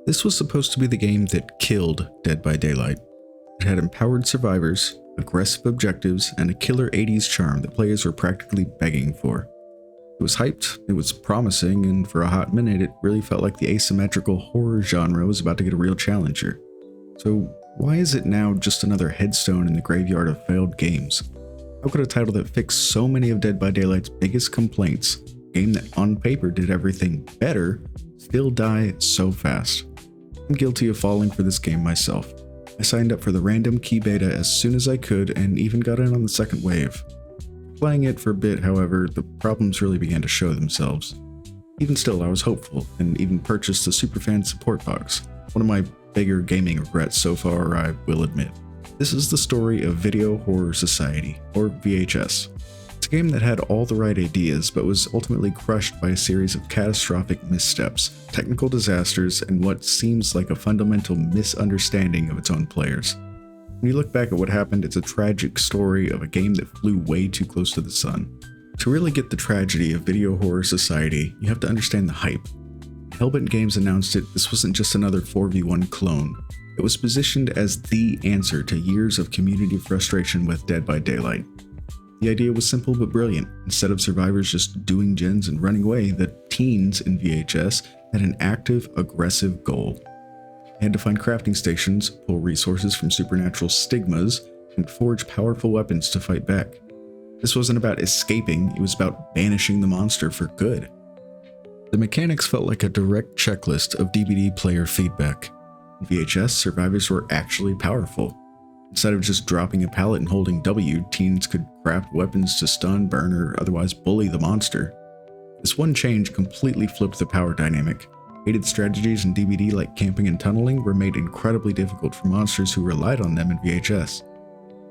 This was supposed to be the game that killed Dead by Daylight. It had empowered survivors, aggressive objectives, and a killer 80s charm that players were practically begging for. It was hyped, it was promising, and for a hot minute it really felt like the asymmetrical horror genre was about to get a real challenger. So why is it now just another headstone in the graveyard of failed games? How could a title that fixed so many of Dead by Daylight's biggest complaints, a game that on paper did everything better, still die so fast? I'm guilty of falling for this game myself. I signed up for the random key beta as soon as I could and even got in on the second wave. Playing it for a bit, however, the problems really began to show themselves. Even still, I was hopeful and even purchased the Superfan support box, one of my bigger gaming regrets so far, I will admit. This is the story of Video Horror Society, or VHS. It's a game that had all the right ideas, but was ultimately crushed by a series of catastrophic missteps, technical disasters, and what seems like a fundamental misunderstanding of its own players. When you look back at what happened, it's a tragic story of a game that flew way too close to the sun. To really get the tragedy of Video Horror Society, you have to understand the hype. Hellbent Games announced it, this wasn't just another 4v1 clone. It was positioned as the answer to years of community frustration with Dead by Daylight. The idea was simple but brilliant. Instead of survivors just doing gens and running away, the teens in VHS had an active, aggressive goal. They had to find crafting stations, pull resources from supernatural stigmas, and forge powerful weapons to fight back. This wasn't about escaping, it was about banishing the monster for good. The mechanics felt like a direct checklist of DBD player feedback. In VHS, survivors were actually powerful. Instead of just dropping a pallet and holding W, teens could craft weapons to stun, burn, or otherwise bully the monster. This one change completely flipped the power dynamic. Hated strategies in DBD like camping and tunneling were made incredibly difficult for monsters who relied on them in VHS.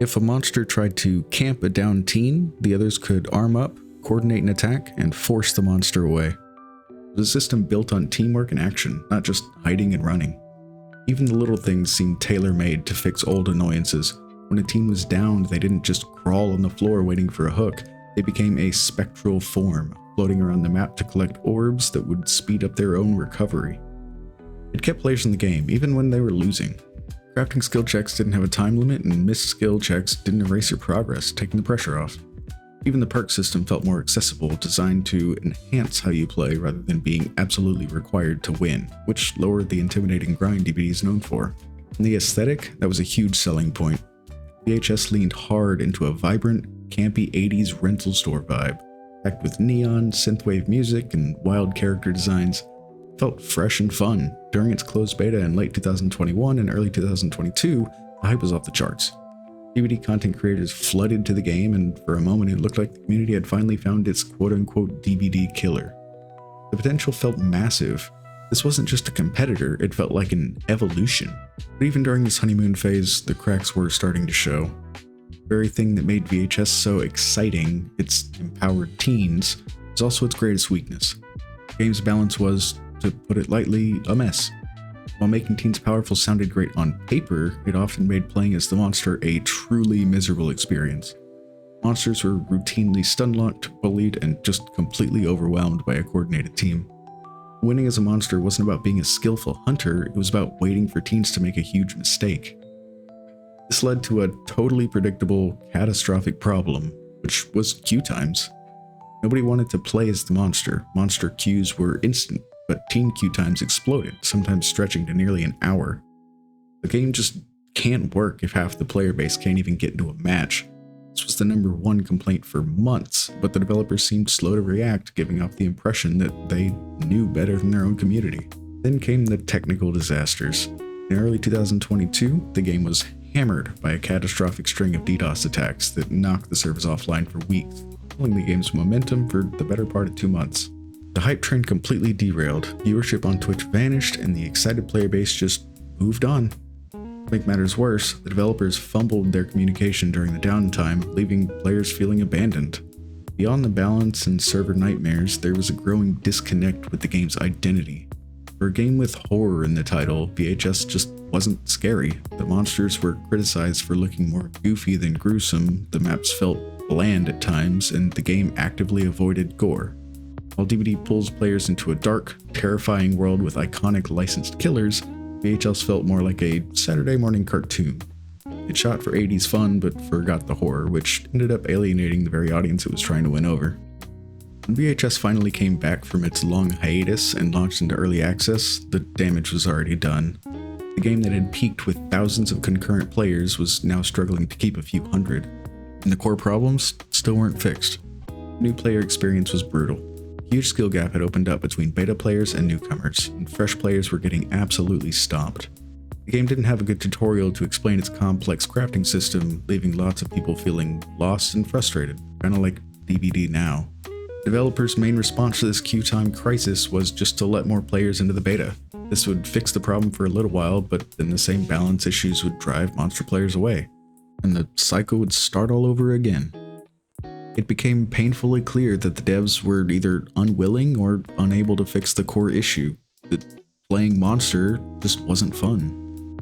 If a monster tried to camp a downed teen, the others could arm up, coordinate an attack, and force the monster away. It was a system built on teamwork and action, not just hiding and running. Even the little things seemed tailor-made to fix old annoyances. When a team was downed, they didn't just crawl on the floor waiting for a hook, they became a spectral form, floating around the map to collect orbs that would speed up their own recovery. It kept players in the game, even when they were losing. Crafting skill checks didn't have a time limit, and missed skill checks didn't erase your progress, taking the pressure off. Even the perk system felt more accessible, designed to enhance how you play rather than being absolutely required to win, which lowered the intimidating grind DBD is known for. And the aesthetic, that was a huge selling point. VHS leaned hard into a vibrant, campy 80s rental store vibe, packed with neon, synthwave music, and wild character designs. It felt fresh and fun. During its closed beta in late 2021 and early 2022, the hype was off the charts. DBD content creators flooded to the game, and for a moment it looked like the community had finally found its quote-unquote DBD killer. The potential felt massive. This wasn't just a competitor, it felt like an evolution. But even during this honeymoon phase, the cracks were starting to show. The very thing that made VHS so exciting, its empowered teens, is also its greatest weakness. The game's balance was, to put it lightly, a mess. While making teens powerful sounded great on paper, it often made playing as the monster a truly miserable experience. Monsters were routinely stun-locked, bullied, and just completely overwhelmed by a coordinated team. Winning as a monster wasn't about being a skillful hunter, it was about waiting for teens to make a huge mistake. This led to a totally predictable, catastrophic problem, which was queue times. Nobody wanted to play as the monster. Monster queues were instant, but teen queue times exploded, sometimes stretching to nearly an hour. The game just can't work if half the player base can't even get into a match. This was the #1 complaint for months, but the developers seemed slow to react, giving off the impression that they knew better than their own community. Then came the technical disasters. In early 2022, the game was hammered by a catastrophic string of DDoS attacks that knocked the servers offline for weeks, pulling the game's momentum for the better part of 2 months. The hype train completely derailed, viewership on Twitch vanished, and the excited player base just moved on. To make matters worse, the developers fumbled their communication during the downtime, leaving players feeling abandoned. Beyond the balance and server nightmares, there was a growing disconnect with the game's identity. For a game with horror in the title, VHS just wasn't scary. The monsters were criticized for looking more goofy than gruesome, the maps felt bland at times, and the game actively avoided gore. While DBD pulls players into a dark, terrifying world with iconic licensed killers, VHS felt more like a Saturday morning cartoon. It shot for 80s fun but forgot the horror, which ended up alienating the very audience it was trying to win over. When VHS finally came back from its long hiatus and launched into early access, the damage was already done. The game that had peaked with thousands of concurrent players was now struggling to keep a few hundred, and the core problems still weren't fixed. The new player experience was brutal. A huge skill gap had opened up between beta players and newcomers, and fresh players were getting absolutely stomped. The game didn't have a good tutorial to explain its complex crafting system, leaving lots of people feeling lost and frustrated, kinda like DBD now. Developers' main response to this queue time crisis was just to let more players into the beta. This would fix the problem for a little while, but then the same balance issues would drive monster players away, and the cycle would start all over again. It became painfully clear that the devs were either unwilling or unable to fix the core issue, that playing Monster just wasn't fun.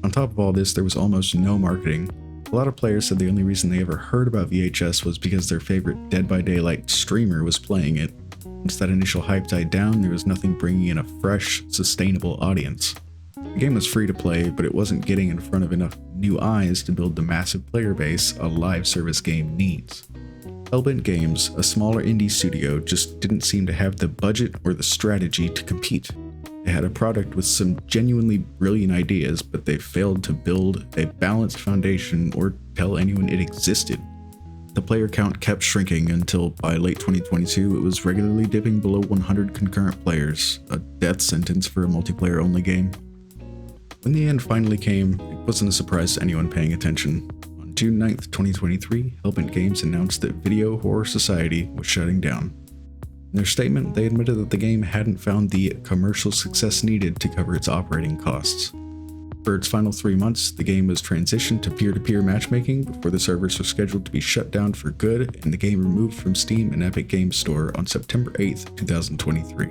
On top of all this, there was almost no marketing. A lot of players said the only reason they ever heard about VHS was because their favorite Dead by Daylight streamer was playing it. Once that initial hype died down, there was nothing bringing in a fresh, sustainable audience. The game was free to play, but it wasn't getting in front of enough new eyes to build the massive player base a live service game needs. Hellbent Games, a smaller indie studio, just didn't seem to have the budget or the strategy to compete. They had a product with some genuinely brilliant ideas, but they failed to build a balanced foundation or tell anyone it existed. The player count kept shrinking until by late 2022 it was regularly dipping below 100 concurrent players, a death sentence for a multiplayer-only game. When the end finally came, it wasn't a surprise to anyone paying attention. On June 9th, 2023, Hellbent Games announced that Video Horror Society was shutting down. In their statement, they admitted that the game hadn't found the commercial success needed to cover its operating costs. For its final 3 months, the game was transitioned to peer-to-peer matchmaking before the servers were scheduled to be shut down for good and the game removed from Steam and Epic Games Store on September 8th, 2023.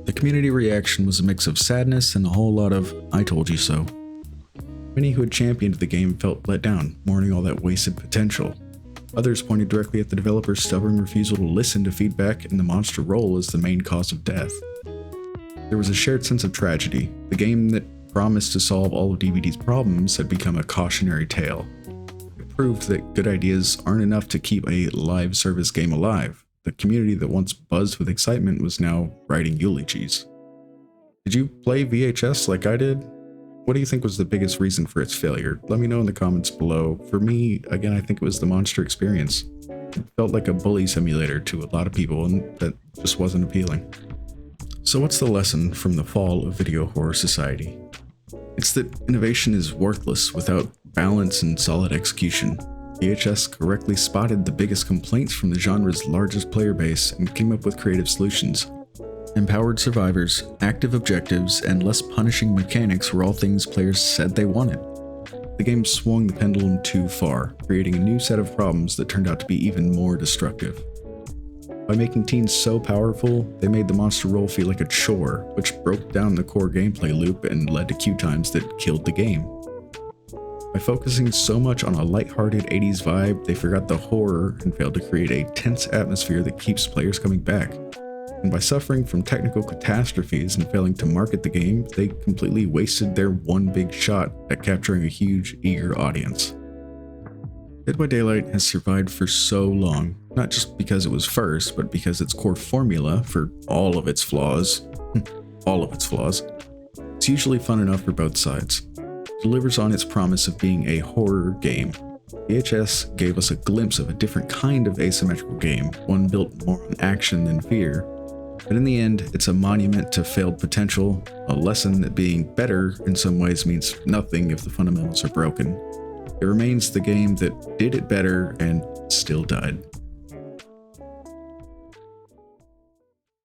The community reaction was a mix of sadness and a whole lot of "I told you so." Many who had championed the game felt let down, mourning all that wasted potential. Others pointed directly at the developer's stubborn refusal to listen to feedback and the monster role as the main cause of death. There was a shared sense of tragedy. The game that promised to solve all of DBD's problems had become a cautionary tale. It proved that good ideas aren't enough to keep a live service game alive. The community that once buzzed with excitement was now writing eulogies. Did you play VHS like I did? What do you think was the biggest reason for its failure? Let me know in the comments below. For me, again, I think it was the monster experience. It felt like a bully simulator to a lot of people, and that just wasn't appealing. So what's the lesson from the fall of Video Horror Society? It's that innovation is worthless without balance and solid execution. VHS correctly spotted the biggest complaints from the genre's largest player base and came up with creative solutions. Empowered survivors, active objectives, and less punishing mechanics were all things players said they wanted. The game swung the pendulum too far, creating a new set of problems that turned out to be even more destructive. By making teens so powerful, they made the monster role feel like a chore, which broke down the core gameplay loop and led to queue times that killed the game. By focusing so much on a lighthearted 80s vibe, they forgot the horror and failed to create a tense atmosphere that keeps players coming back. And by suffering from technical catastrophes and failing to market the game, they completely wasted their one big shot at capturing a huge, eager audience. Dead by Daylight has survived for so long, not just because it was first, but because its core formula, for all of its flaws, it's usually fun enough for both sides. It delivers on its promise of being a horror game. VHS gave us a glimpse of a different kind of asymmetrical game, one built more on action than fear. But in the end, it's a monument to failed potential, a lesson that being better in some ways means nothing if the fundamentals are broken. It remains the game that did it better and still died.